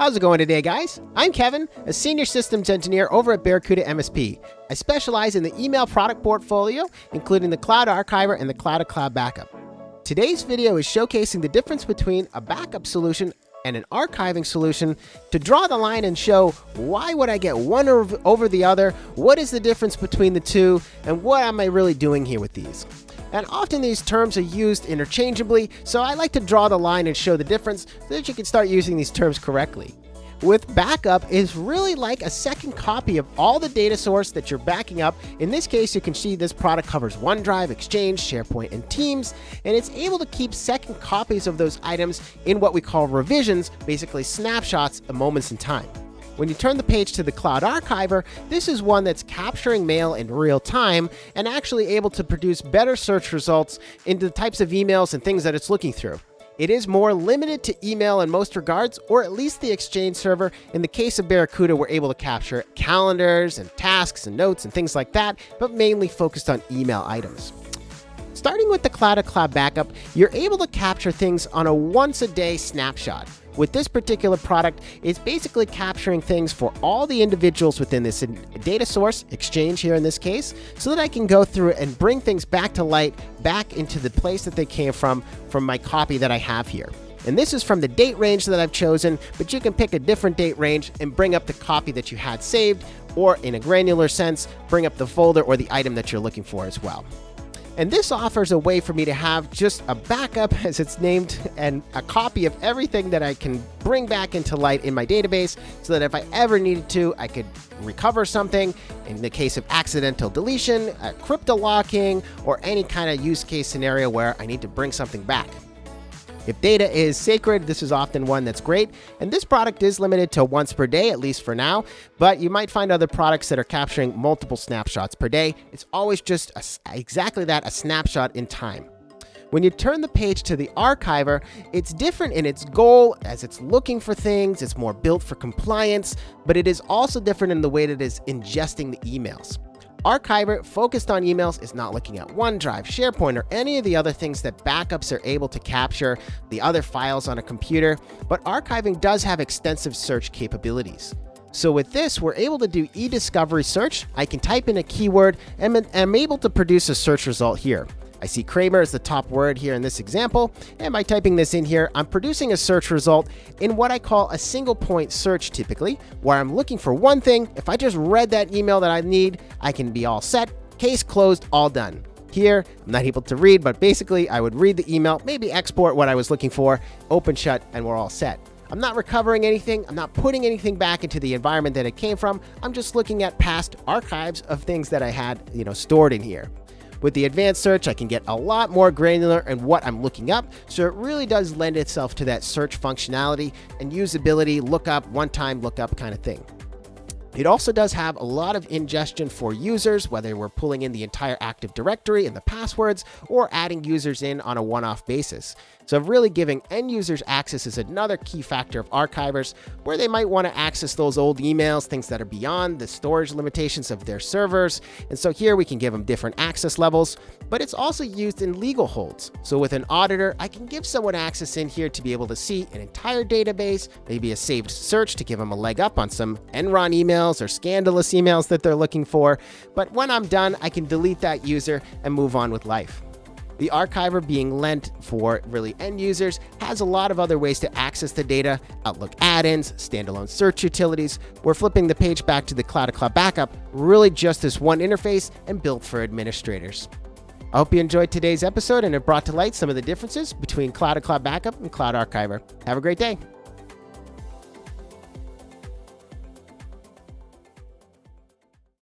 How's it going today, guys? I'm Kevin, a senior systems engineer over at Barracuda MSP. I specialize in the email product portfolio, including the Cloud Archiver and the Cloud-to-Cloud Backup. Today's video is showcasing the difference between a backup solution and an archiving solution to draw the line and show why would I get one over the other, what is the difference between the two, and what am I really doing here with these. And often these terms are used interchangeably, so I like to draw the line and show the difference so that you can start using these terms correctly. With backup is really like a second copy of all the data source that you're backing up. In this case, you can see this product covers OneDrive, Exchange, SharePoint, and Teams, and it's able to keep second copies of those items in what we call revisions, basically snapshots of moments in time. When you turn the page to the Cloud Archiver, this is one that's capturing mail in real time and actually able to produce better search results into the types of emails and things that it's looking through. It is more limited to email in most regards, or at least the Exchange server. In the case of Barracuda, we're able to capture calendars and tasks and notes and things like that, but mainly focused on email items. Starting with the Cloud-to-Cloud Backup, you're able to capture things on a once-a-day snapshot. With this particular product, it's basically capturing things for all the individuals within this data source, Exchange here in this case, so that I can go through and bring things back to light, back into the place that they came from my copy that I have here. And this is from the date range that I've chosen, but you can pick a different date range and bring up the copy that you had saved, or in a granular sense, bring up the folder or the item that you're looking for as well. And this offers a way for me to have just a backup, as it's named, and a copy of everything that I can bring back into light in my database so that if I ever needed to, I could recover something in the case of accidental deletion, crypto locking, or any kind of use case scenario where I need to bring something back. If data is sacred, this is often one that's great, and this product is limited to once per day, at least for now, but you might find other products that are capturing multiple snapshots per day. It's always just exactly that, a snapshot in time. When you turn the page to the Archiver, it's different in its goal as it's looking for things, it's more built for compliance, but it is also different in the way that it is ingesting the emails. Archiver, focused on emails, is not looking at OneDrive, SharePoint, or any of the other things that backups are able to capture, the other files on a computer, but archiving does have extensive search capabilities. So with this, we're able to do e-discovery search. I can type in a keyword and I'm able to produce a search result here. I see Kramer as the top word here in this example, and by typing this in here, I'm producing a search result in what I call a single point search typically, where I'm looking for one thing. If I just read that email that I need, I can be all set, case closed, all done. Here, I'm not able to read, but basically I would read the email, maybe export what I was looking for, open shut, and we're all set. I'm not recovering anything. I'm not putting anything back into the environment that it came from. I'm just looking at past archives of things that I had, stored in here. With the advanced search, I can get a lot more granular in what I'm looking up, so it really does lend itself to that search functionality and usability, lookup, one-time lookup kind of thing. It also does have a lot of ingestion for users, whether we're pulling in the entire Active Directory and the passwords, or adding users in on a one-off basis. So really giving end users access is another key factor of archivers, where they might want to access those old emails, things that are beyond the storage limitations of their servers. And so here we can give them different access levels, but it's also used in legal holds. So with an auditor, I can give someone access in here to be able to see an entire database, maybe a saved search to give them a leg up on some Enron emails or scandalous emails that they're looking for. But when I'm done, I can delete that user and move on with life. The Archiver, being lent for really end users, has a lot of other ways to access the data: Outlook add-ins, standalone search utilities. We're flipping the page back to the Cloud-to-Cloud Backup, really just this one interface and built for administrators. I hope you enjoyed today's episode and it brought to light some of the differences between Cloud-to-Cloud Backup and Cloud Archiver. Have a great day.